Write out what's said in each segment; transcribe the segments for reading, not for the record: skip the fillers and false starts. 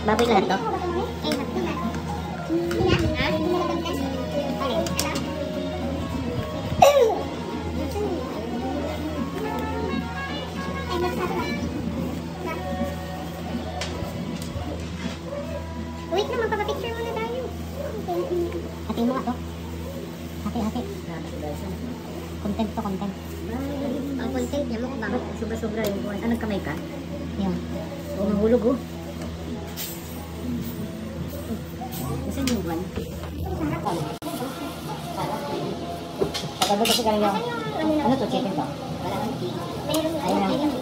Baboy lahat to. Wait naman, papapicture muna tayo. Hati mo nga to. Hati. Content to, content. Ang content niya, mukbang. Sobra-sobra yung buwan. Ah, nagkamay ka? Yun. Oo, mahulog oh. Saan yung buwan? Pagkabi kasi kami yung... Ano to, chicken to? Meron na. Ayun na.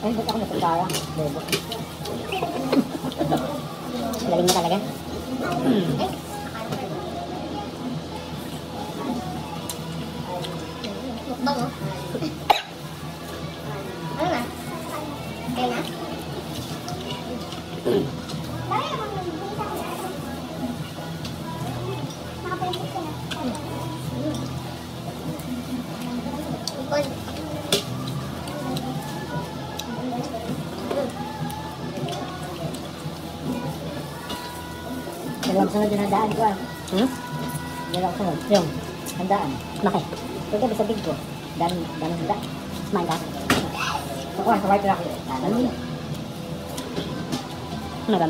Ay, ba't ako nasagara? Bobo. Galing mo talaga. Mukbang oh. Ano na? Kaya na? Dalawang sunod yung handaan ko ah. Dalawang sunod. Yung handaan. Bakit? Pagka sa big ko. Daming handa. Kumain ka? Ako sa white rock. Ano yun? Ano ba?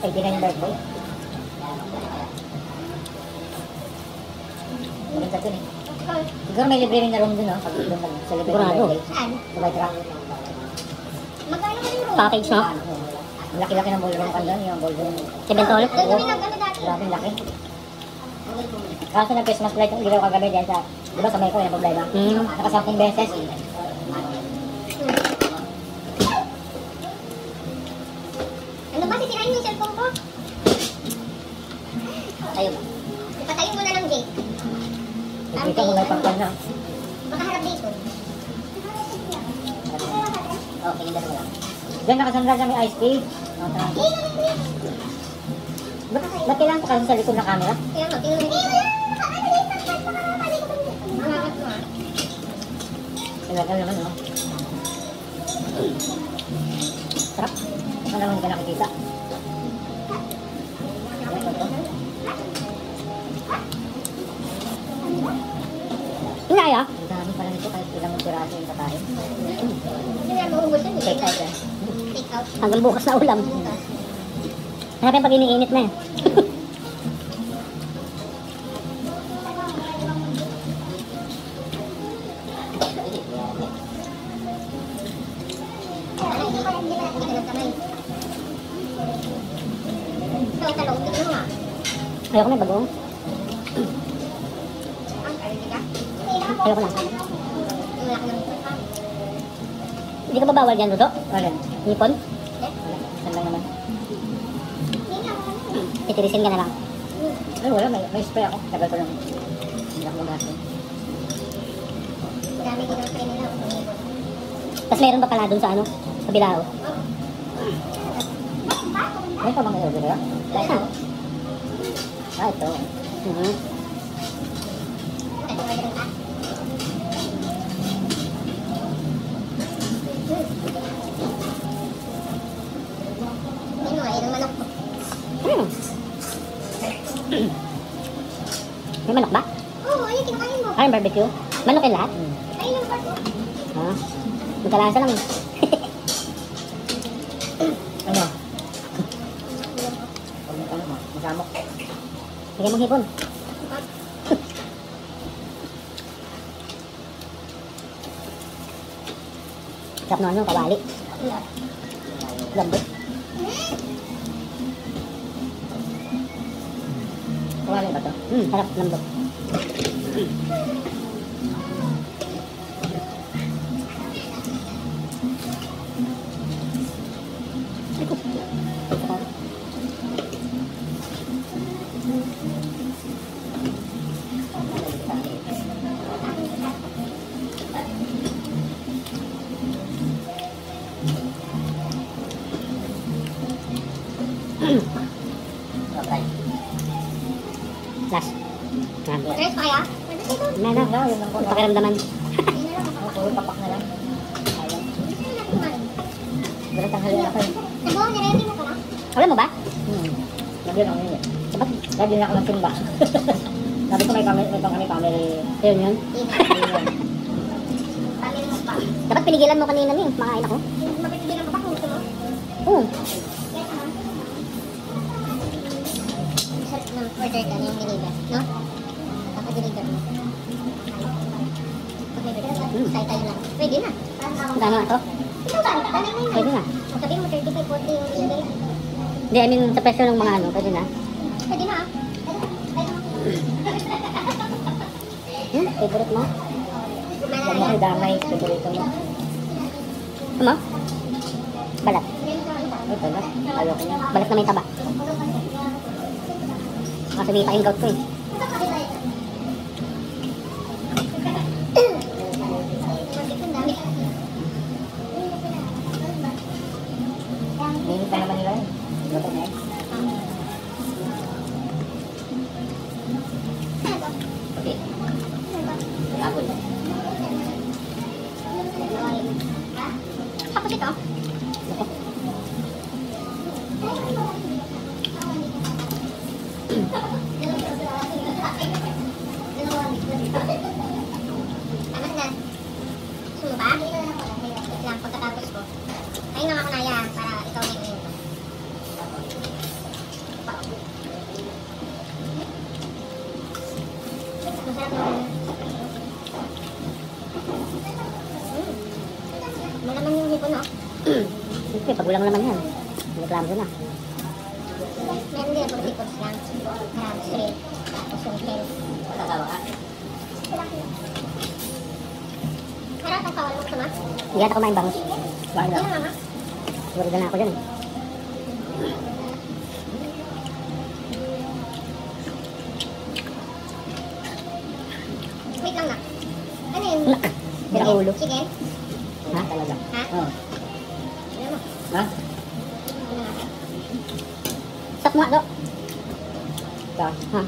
Ay, di na yung birthday. Maganda dun eh. Siguro may libre rin na room dun oh. Pag doon ka celebrate yung birthday. Saan? Sa white rock. Magkano ka yung room? Package no? Ang laki-laki ng ballroom ka doon. Yung ballroom. Si Bentol? Doon kami nag-ano dati. Grabe laki. Kaso ng Christmas light yung ilaw kagabi dyan sa... Di ba sa Mayko yung problema? Nakasampung beses. Ano ba? Sisirain mo yung cellphone ko? Tayo ba? Ipatayin mo na ng gate. Ipita mo na ipangkal na. Makaharap dito. Okay, yung dalawa lang. Diyan nakasandal sa may ice cream. Ba't kailangan ko kasi sa likod na camera? Kaya mo, tingnan mo dito. Mangagat mo ah. Talaga naman, no? Sarap. Saan naman hindi ka nakikita? Inaya? Ang dami pala nito kahit ilang piraso yung kakain. Hindi na maubos yun. Take out yan. Take out. Hanggang bukas na ulam. Hanapin pag iniinit na eh. Ayoko na bagong. Ayoko na. Hindi ka ba bawal dyan, Rudo? Wala. Nipon? Saan lang naman? Titirisin ka na lang. Ay, wala. May spray ako. Tagal ko lang. Hindi ako magasin. Dami din ang spray nila. Tapos meron ba pala dun sa ano? Sa Bilao? May pa bang i-order ba? Saan? Ah, ito. Ano ay ng manok ko. May manok ba? Oo, ayun, kinakain mo. Ay, barbecue? Manok yung lahat? Ayun ang part mo. Ha? Magkalasa lang. Ano? Masamok. Bigyan mong hipon. Sarap na ano, kawali. Lambot. Kawali ba ito? Sarap, lambot. Okay. Last. Yan. Stress pa kaya? Pwede dito. Yan na. No, yun ang kuno. Pakiramdaman. Ayun na lang. Oh, puro papak na lang. Ayun. Gusto na natin kumain. Walang tanghali na pa yun. Sabaw, niready mo pala? Alam mo ba? Lagyan ako yun eh. Dapat, Lagyan ako ng timba. Sabi ko may kami family. yun yun. Ayun. Pamili mo pa. Dapat pinigilan mo kanina niyo. Makain ako. Mapipilihan mo pa kung gusto mo. Oo. Yes, ma'am. Sarap ng order ka yung deliver, no? Tapos deliver mo. Pag may order ka, tayo lang. Pwede na. Gano na to? Ikaw ba? Tanay na yun. Pwede na. Kung sabihin mo 35-40 yung delivery. Hindi, I mean, sa presyo ng mga ano, pwede na. Pwede na ah. Favorite mo? Huwag mo kayo damay. Favorito mo. Ano? Balat. Ay, pala. Ayoko niya. Balat na may taba. Kasi may pa-in gout ko eh. Ang dami. Hindi pa naman nila yun. Luto na yun. Okay. Apple. Tapos ito. Tama na. Gusto mo ba? Wait lang, pagkatapos ko. Ay nga ako naya para ikaw na yung masarap naman. Malaman yung hipon, no? Siyempre, pag walang laman yan. Reklamo ko na. Meron din ako hipon lang. Harap, straight. Tapos yung tail. Tatawa ka. Harap ang kawal mo, sama? Hindi ata kumain bangus. Kain Yan na. lang, ha? Siguro na ako dyan eh. Wait lang na. Ano yun? Sira ulo. Chicken? Ha? Talaga. Ha? Oo. Ano mo? Ha? Ano nga? Stop mo nga, do. Sa? Ha?